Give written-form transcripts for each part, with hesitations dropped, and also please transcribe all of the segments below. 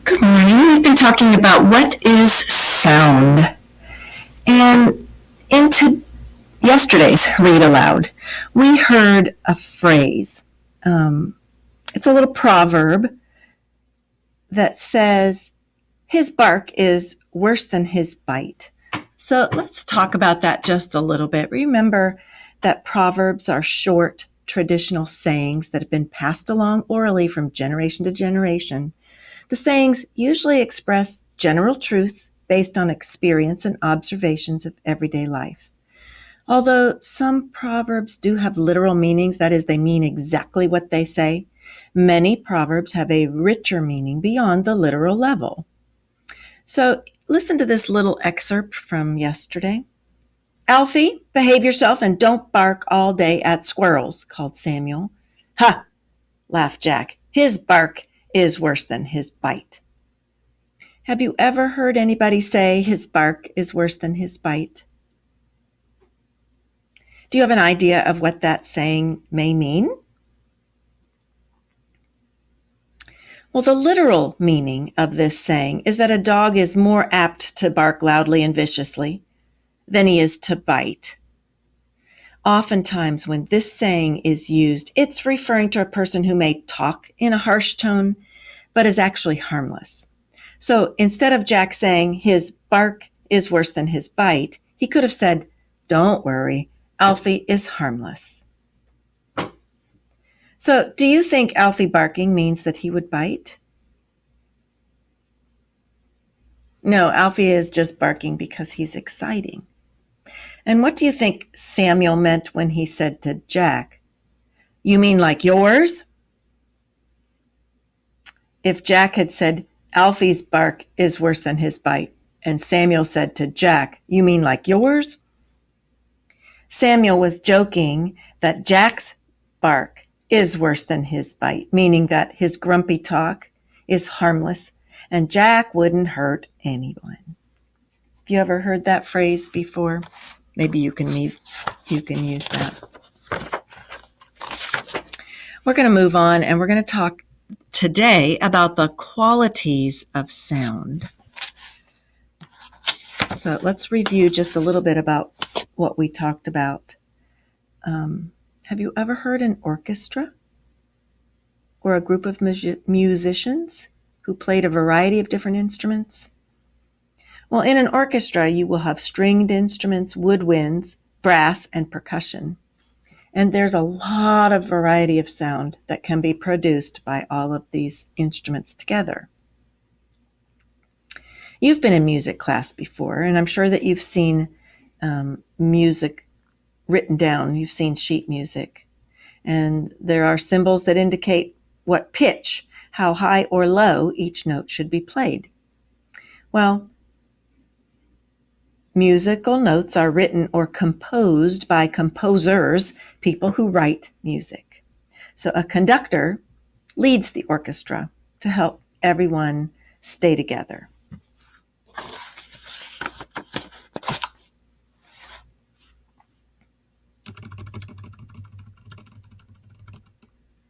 Good morning. We've been talking about what is sound. And into yesterday's read aloud, we heard a phrase. It's a little proverb that says, his bark is worse than his bite. So let's talk about that just a little bit. Remember that proverbs are short, traditional sayings that have been passed along orally from generation to generation. The sayings usually express general truths based on experience and observations of everyday life. Although some proverbs do have literal meanings, that is, they mean exactly what they say, many proverbs have a richer meaning beyond the literal level. So listen to this little excerpt from yesterday. "Alfie, behave yourself and don't bark all day at squirrels," called Samuel. "Ha!" laughed Jack. "His bark is worse than his bite." Have you ever heard anybody say his bark is worse than his bite? Do you have an idea of what that saying may mean? Well, the literal meaning of this saying is that a dog is more apt to bark loudly and viciously than he is to bite. Oftentimes, when this saying is used, it's referring to a person who may talk in a harsh tone, but is actually harmless. So instead of Jack saying his bark is worse than his bite, he could have said, "Don't worry, Alfie is harmless." So do you think Alfie barking means that he would bite? No, Alfie is just barking because he's exciting. And what do you think Samuel meant when he said to Jack, "You mean like yours?" If Jack had said, "Alfie's bark is worse than his bite," and Samuel said to Jack, "You mean like yours?" Samuel was joking that Jack's bark is worse than his bite, meaning that his grumpy talk is harmless and Jack wouldn't hurt anyone. Have you ever heard that phrase before? Maybe you can use that. We're going to move on and we're going to talk today about the qualities of sound. So let's review just a little bit about what we talked about. Have you ever heard an orchestra or a group of musicians who played a variety of different instruments? Well, in an orchestra, you will have stringed instruments, woodwinds, brass, and percussion. And there's a lot of variety of sound that can be produced by all of these instruments together. You've been in music class before, and I'm sure that you've seen music written down. You've seen sheet music. And there are symbols that indicate what pitch, how high or low each note should be played. Well, musical notes are written or composed by composers, people who write music. So a conductor leads the orchestra to help everyone stay together.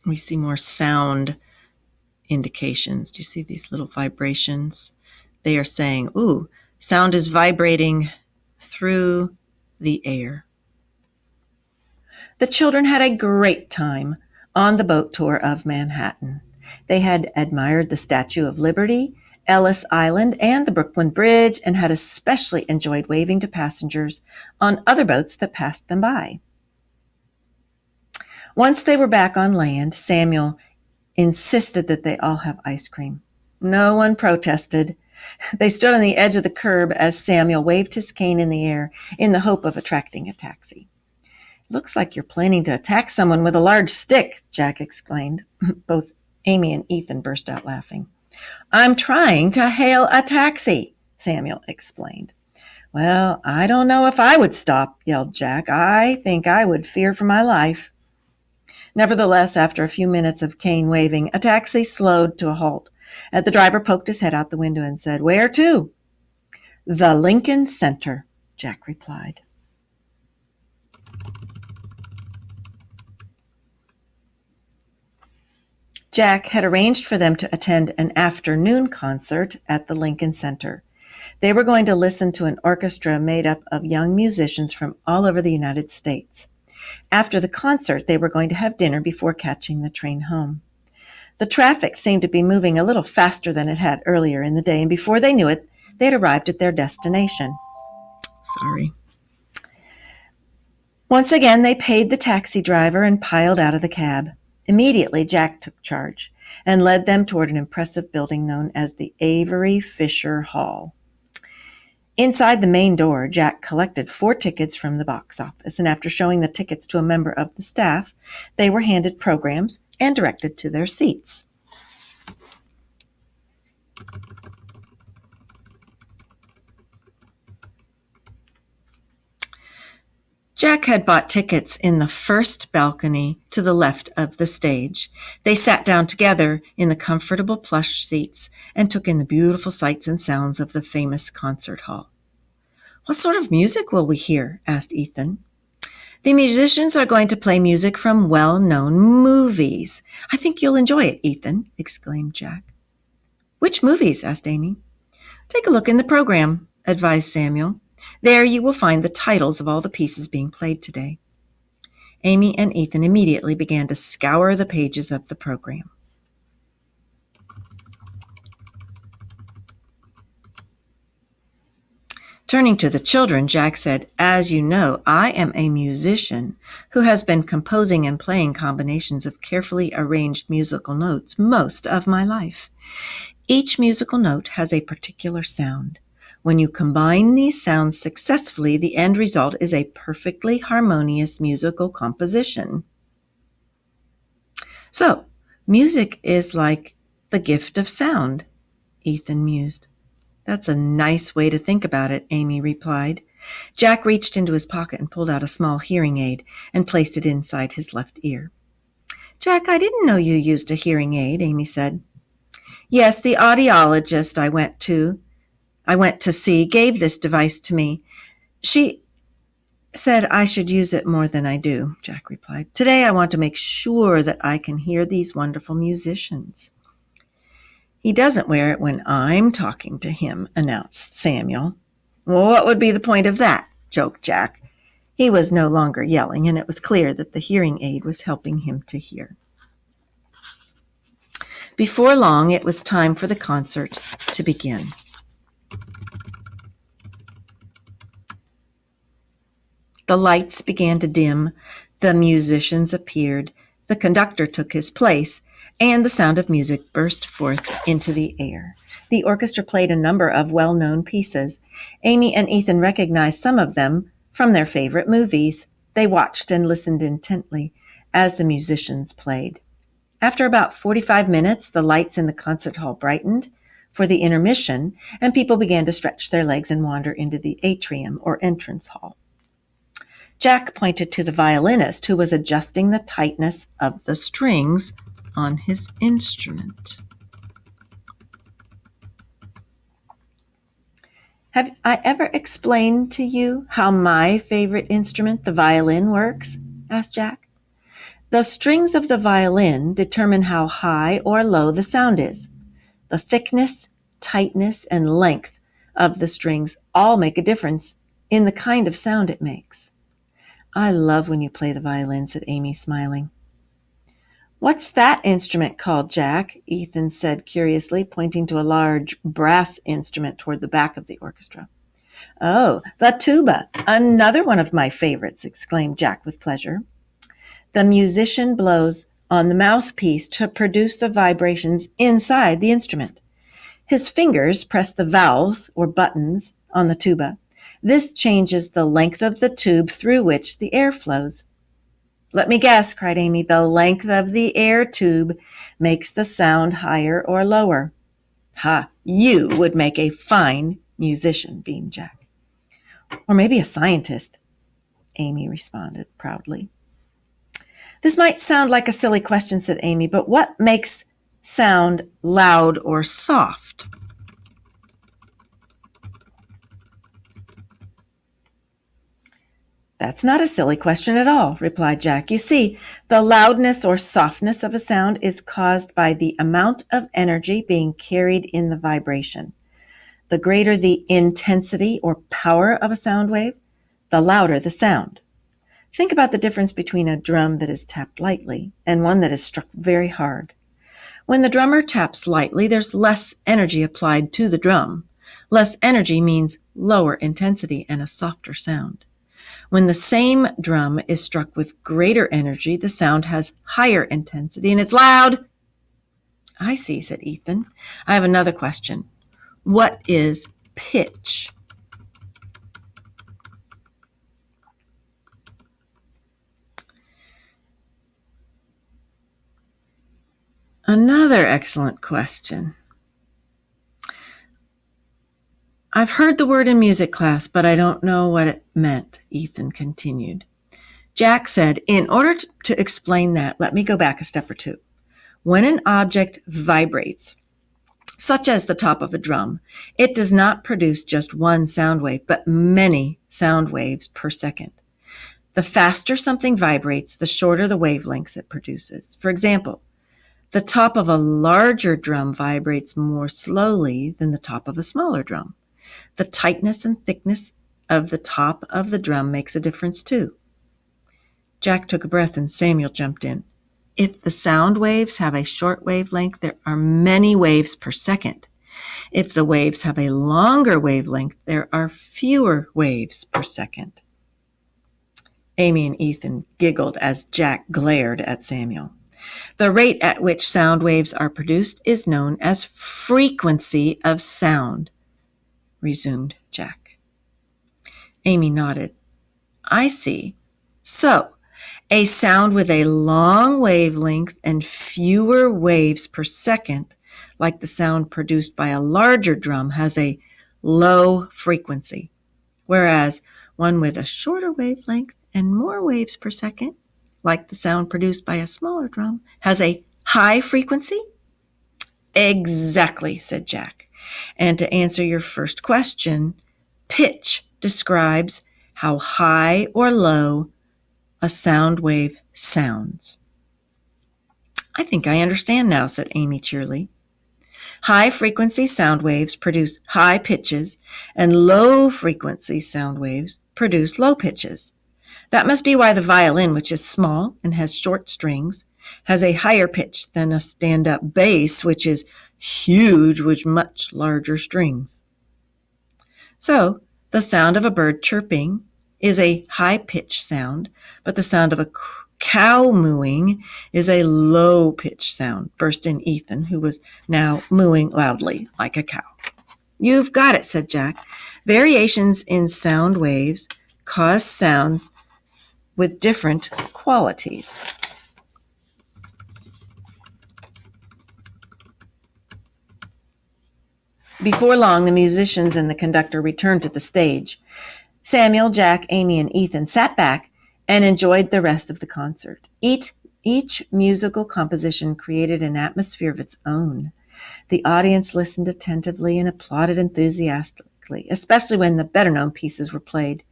We see more sound indications. Do you see these little vibrations? They are saying, ooh, sound is vibrating through the air. The children had a great time on the boat tour of Manhattan. They had admired the Statue of Liberty, Ellis Island, and the Brooklyn Bridge, and had especially enjoyed waving to passengers on other boats that passed them by. Once they were back on land, Samuel insisted that they all have ice cream. No one protested. They stood on the edge of the curb as Samuel waved his cane in the air in the hope of attracting a taxi. "Looks like you're planning to attack someone with a large stick," Jack exclaimed. Both Amy and Ethan burst out laughing. "I'm trying to hail a taxi," Samuel explained. "Well, I don't know if I would stop," yelled Jack. "I think I would fear for my life." Nevertheless, after a few minutes of cane waving, a taxi slowed to a halt. The driver poked his head out the window and said, "Where to?" "The Lincoln Center," Jack replied. Jack had arranged for them to attend an afternoon concert at the Lincoln Center. They were going to listen to an orchestra made up of young musicians from all over the United States. After the concert, they were going to have dinner before catching the train home. The traffic seemed to be moving a little faster than it had earlier in the day, and before they knew it, they had arrived at their destination. Sorry. Once again, they paid the taxi driver and piled out of the cab. Immediately, Jack took charge and led them toward an impressive building known as the Avery Fisher Hall. Inside the main door, Jack collected 4 tickets from the box office, and after showing the tickets to a member of the staff, they were handed programs and directed to their seats. Jack had bought tickets in the first balcony to the left of the stage. They sat down together in the comfortable plush seats and took in the beautiful sights and sounds of the famous concert hall. "What sort of music will we hear?" asked Ethan. "The musicians are going to play music from well-known movies. I think you'll enjoy it, Ethan," exclaimed Jack. "Which movies?" asked Amy. "Take a look in the program," advised Samuel. "There you will find the titles of all the pieces being played today." Amy and Ethan immediately began to scour the pages of the program. Turning to the children, Jack said, "As you know, I am a musician who has been composing and playing combinations of carefully arranged musical notes most of my life. Each musical note has a particular sound. When you combine these sounds successfully, the end result is a perfectly harmonious musical composition." "So, music is like the gift of sound," Ethan mused. "That's a nice way to think about it," Amy replied. Jack reached into his pocket and pulled out a small hearing aid and placed it inside his left ear. "Jack, I didn't know you used a hearing aid," Amy said. "Yes, the audiologist I went to see gave this device to me. She said I should use it more than I do," Jack replied. "Today I want to make sure that I can hear these wonderful musicians." "He doesn't wear it when I'm talking to him," announced Samuel. "Well, what would be the point of that?" joked Jack. He was no longer yelling, and it was clear that the hearing aid was helping him to hear. Before long, it was time for the concert to begin. The lights began to dim, the musicians appeared, the conductor took his place, and the sound of music burst forth into the air. The orchestra played a number of well-known pieces. Amy and Ethan recognized some of them from their favorite movies. They watched and listened intently as the musicians played. After about 45 minutes, the lights in the concert hall brightened for the intermission, and people began to stretch their legs and wander into the atrium or entrance hall. Jack pointed to the violinist, who was adjusting the tightness of the strings on his instrument. "Have I ever explained to you how my favorite instrument, the violin, works?" asked Jack. "The strings of the violin determine how high or low the sound is. The thickness, tightness, and length of the strings all make a difference in the kind of sound it makes." "I love when you play the violin," said Amy, smiling. "What's that instrument called, Jack?" Ethan said curiously, pointing to a large brass instrument toward the back of the orchestra. "Oh, the tuba, another one of my favorites," exclaimed Jack with pleasure. The musician blows on the mouthpiece to produce the vibrations inside the instrument. His fingers press the valves or buttons on the tuba. This changes the length of the tube through which the air flows. "Let me guess," cried Amy. "The length of the air tube makes the sound higher or lower." "Ha, you would make a fine musician," beamed Jack. "Or maybe a scientist," Amy responded proudly. "This might sound like a silly question," said Amy, "but what makes sound loud or soft?" That's not a silly question at all, replied Jack. You see, the loudness or softness of a sound is caused by the amount of energy being carried in the vibration. The greater the intensity or power of a sound wave, the louder the sound. Think about the difference between a drum that is tapped lightly and one that is struck very hard. When the drummer taps lightly, there's less energy applied to the drum. Less energy means lower intensity and a softer sound. When the same drum is struck with greater energy, the sound has higher intensity and it's loud. I see, said Ethan. I have another question. What is pitch? Another excellent question. I've heard the word in music class, but I don't know what it meant, Ethan continued. Jack said, in order to explain that, let me go back a step or two. When an object vibrates, such as the top of a drum, it does not produce just one sound wave, but many sound waves per second. The faster something vibrates, the shorter the wavelengths it produces. For example, the top of a larger drum vibrates more slowly than the top of a smaller drum. The tightness and thickness of the top of the drum makes a difference too. Jack took a breath and Samuel jumped in. If the sound waves have a short wavelength, there are many waves per second. If the waves have a longer wavelength, there are fewer waves per second. Amy and Ethan giggled as Jack glared at Samuel. The rate at which sound waves are produced is known as frequency of sound, resumed Jack. Amy nodded. I see. So, a sound with a long wavelength and fewer waves per second, like the sound produced by a larger drum, has a low frequency, whereas one with a shorter wavelength and more waves per second, like the sound produced by a smaller drum, has a high frequency? Exactly, said Jack. And to answer your first question, pitch describes how high or low a sound wave sounds. I think I understand now, said Amy cheerily. High-frequency sound waves produce high pitches, and low-frequency sound waves produce low pitches. That must be why the violin, which is small and has short strings, has a higher pitch than a stand-up bass, which is huge with much larger strings. So, the sound of a bird chirping is a high-pitched sound, but the sound of a cow mooing is a low-pitched sound, burst in Ethan, who was now mooing loudly like a cow. You've got it, said Jack. Variations in sound waves cause sounds with different qualities. Before long, the musicians and the conductor returned to the stage. Samuel, Jack, Amy, and Ethan sat back and enjoyed the rest of the concert. Each musical composition created an atmosphere of its own. The audience listened attentively and applauded enthusiastically, especially when the better-known pieces were played.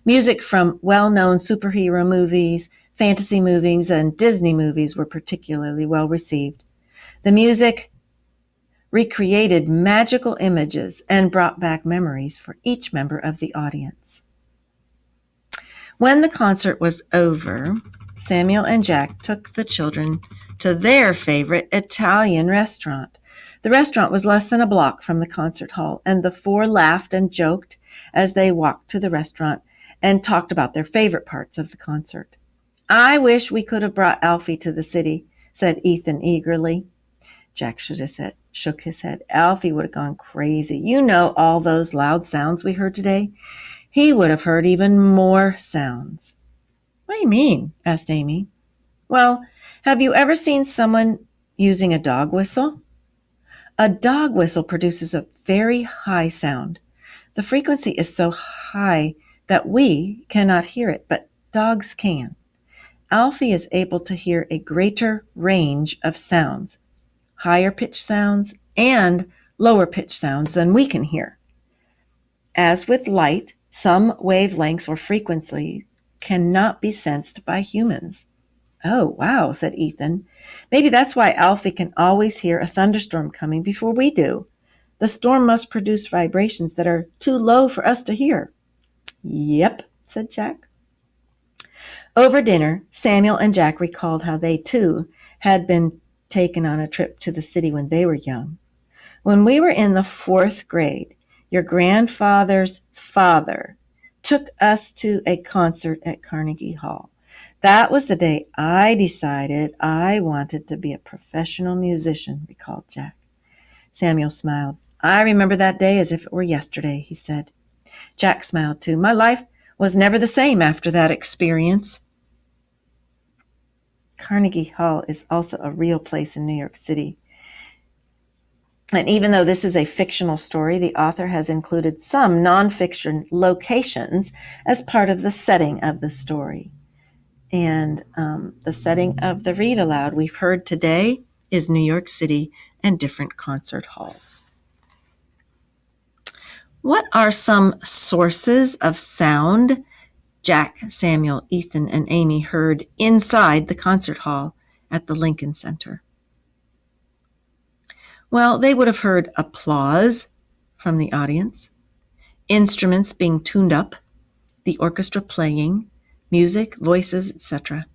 Music from well-known superhero movies, fantasy movies, and Disney movies were particularly well received. The music recreated magical images and brought back memories for each member of the audience. When the concert was over, Samuel and Jack took the children to their favorite Italian restaurant. The restaurant was less than a block from the concert hall, and the four laughed and joked as they walked to the restaurant and talked about their favorite parts of the concert. I wish we could have brought Alfie to the city, said Ethan eagerly. Jack shook his head. Alfie would have gone crazy. You know all those loud sounds we heard today? He would have heard even more sounds. What do you mean? Asked Amy. Well, have you ever seen someone using a dog whistle? A dog whistle produces a very high sound. The frequency is so high that we cannot hear it, but dogs can. Alfie is able to hear a greater range of sounds, higher pitched sounds and lower pitched sounds than we can hear. As with light, some wavelengths or cannot be sensed by humans. Oh, wow, said Ethan. Maybe that's why Alfie can always hear a thunderstorm coming before we do. The storm must produce vibrations that are too low for us to hear. Yep, said Jack. Over dinner, Samuel and Jack recalled how they, too, had been taken on a trip to the city when they were young. When we were in the 4th grade, your grandfather's father took us to a concert at Carnegie Hall. That was the day I decided I wanted to be a professional musician, recalled Jack. Samuel smiled. I remember that day as if it were yesterday, he said. Jack smiled too. My life was never the same after that experience. Carnegie Hall is also a real place in New York City. And even though this is a fictional story, the author has included some nonfiction locations as part of the setting of the story. And the setting of the read aloud we've heard today is New York City and different concert halls. What are some sources of sound Jack, Samuel, Ethan, and Amy heard inside the concert hall at the Lincoln Center? Well, they would have heard applause from the audience, instruments being tuned up, the orchestra playing, music, voices, etc.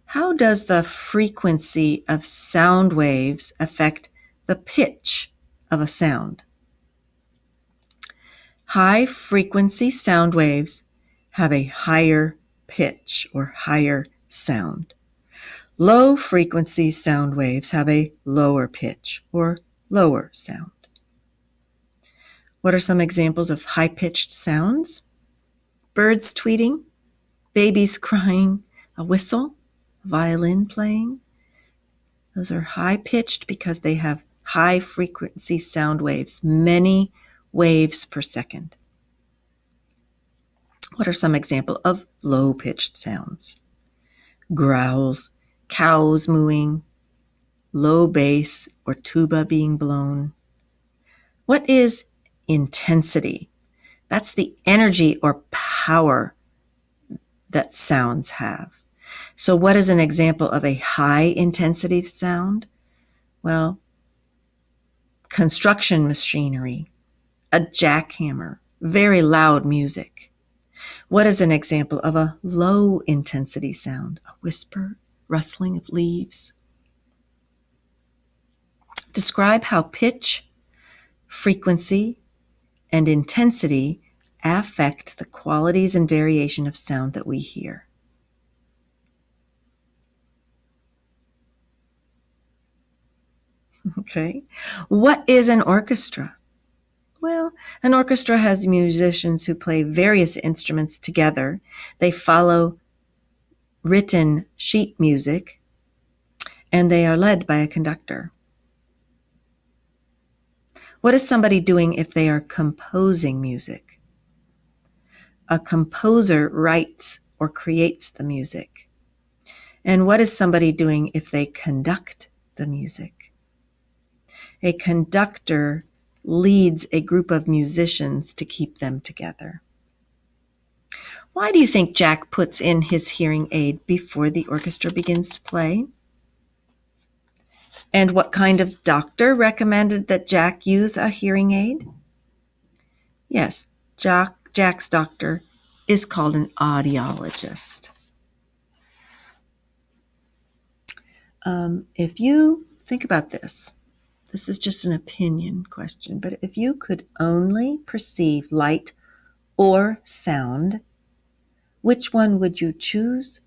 How does the frequency of sound waves affect the pitch of a sound? High frequency sound waves have a higher pitch or higher sound. Low frequency sound waves have a lower pitch or lower sound. What are some examples of high-pitched sounds? Birds tweeting, babies crying, a whistle, a violin playing. Those are high-pitched because they have high-frequency sound waves, many waves per second. What are some examples of low-pitched sounds? Growls, cows mooing, low bass or tuba being blown. What is intensity? That's the energy or power that sounds have. So what is an example of a high intensity sound? Well, construction machinery, a jackhammer, very loud music. What is an example of a low intensity sound? A whisper, rustling of leaves. Describe how pitch, frequency, and intensity affect the qualities and variation of sound that we hear. Okay. What is an orchestra? Well, an orchestra has musicians who play various instruments together. They follow written sheet music, and they are led by a conductor. What is somebody doing if they are composing music? A composer writes or creates the music. And what is somebody doing if they conduct the music? A conductor leads a group of musicians to keep them together. Why do you think Jack puts in his hearing aid before the orchestra begins to play? And what kind of doctor recommended that Jack use a hearing aid? Yes, Jack's doctor is called an audiologist. If you think about this is just an opinion question, but if you could only perceive light or sound, which one would you choose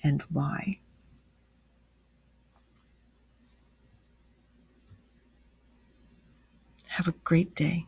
and why? Have a great day.